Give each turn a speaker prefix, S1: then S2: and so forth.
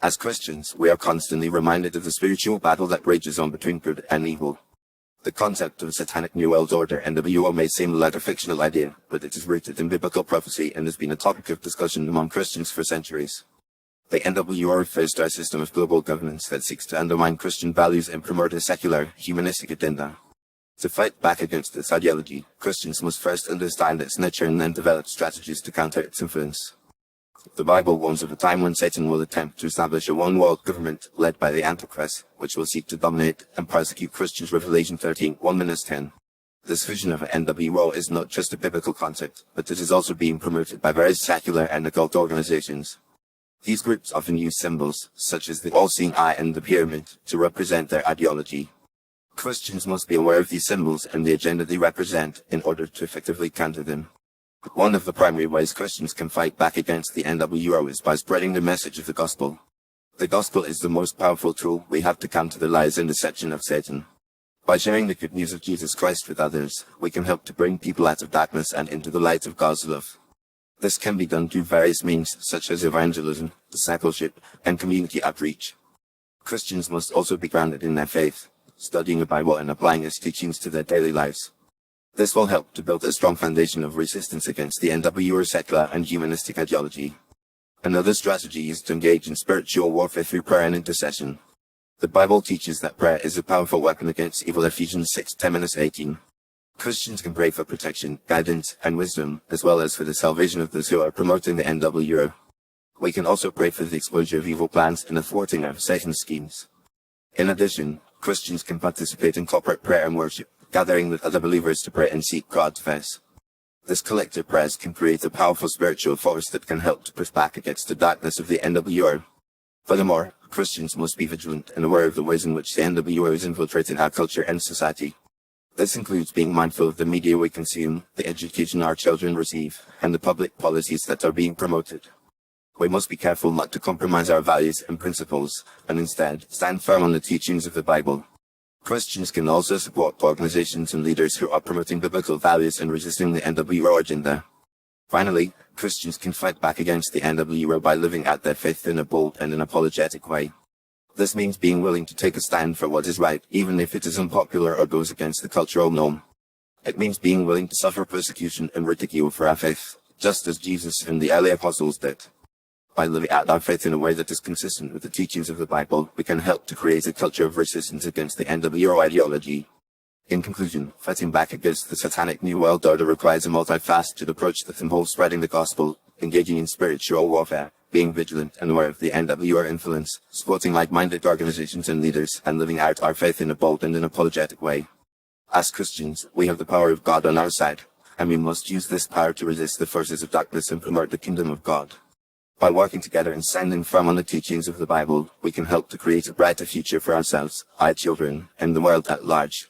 S1: As Christians, we are constantly reminded of the spiritual battle that rages on between good and evil. The concept of Satanic New World Order (NWO) may seem like a fictional idea, but it is rooted in biblical prophecy and has been a topic of discussion among Christians for centuries. The NWO refers to a system of global governance that seeks to undermine Christian values and promote a secular, humanistic agenda. To fight back against this ideology, Christians must first understand its nature and then develop strategies to counter its influence. The Bible warns of a time when Satan will attempt to establish a one-world government led by the Antichrist, which will seek to dominate and persecute Christians. Revelation 13:1-10. This vision of an NWO is not just a biblical concept, but it is also being promoted by various secular and occult organizations. These groups often use symbols, such as the all-seeing eye and the pyramid, to represent their ideology. Christians must be aware of these symbols and the agenda they represent in order to effectively counter them. One of the primary ways Christians can fight back against the NWO is by spreading the message of the gospel. The gospel is the most powerful tool we have to counter the lies and deception of Satan. By sharing the good news of Jesus Christ with others, we can help to bring people out of darkness and into the light of God's love. This can be done through various means such as evangelism, discipleship, and community outreach. Christians must also be grounded in their faith, studying the Bible and applying its teachings to their daily lives. This will help to build a strong foundation of resistance against the NWO secular and humanistic ideology. Another strategy is to engage in spiritual warfare through prayer and intercession. The Bible teaches that prayer is a powerful weapon against evil. Ephesians 6:10-18. Christians can pray for protection, guidance, and wisdom, as well as for the salvation of those who are promoting the NWO. We can also pray for the exposure of evil plans and the thwarting of Satan's schemes. In addition, Christians can participate in corporate prayer and worship, gathering with other believers to pray and seek God's face. This collective prayers can create a powerful spiritual force that can help to push back against the darkness of the NWO. Furthermore, Christians must be vigilant and aware of the ways in which the NWO is infiltrating our culture and society. This includes being mindful of the media we consume, the education our children receive, and the public policies that are being promoted. We must be careful not to compromise our values and principles, and instead stand firm on the teachings of the Bible. Christians can also support organizations and leaders who are promoting biblical values and resisting the NWO agenda. Finally, Christians can fight back against the NWO by living out their faith in a bold and an apologetic way. This means being willing to take a stand for what is right, even if it is unpopular or goes against the cultural norm. It means being willing to suffer persecution and ridicule for our faith, just as Jesus and the early apostles did. By living out our faith in a way that is consistent with the teachings of the Bible, we can help to create a culture of resistance against the NWO ideology. In conclusion, fighting back against the Satanic New World Order requires a multifaceted approach that involves spreading the gospel, engaging in spiritual warfare, being vigilant and aware of the NWO influence, supporting like-minded organizations and leaders, and living out our faith in a bold and unapologetic way. As Christians, we have the power of God on our side, and we must use this power to resist the forces of darkness and promote the kingdom of God. By working together and standing firm on the teachings of the Bible, we can help to create a brighter future for ourselves, our children, and the world at large.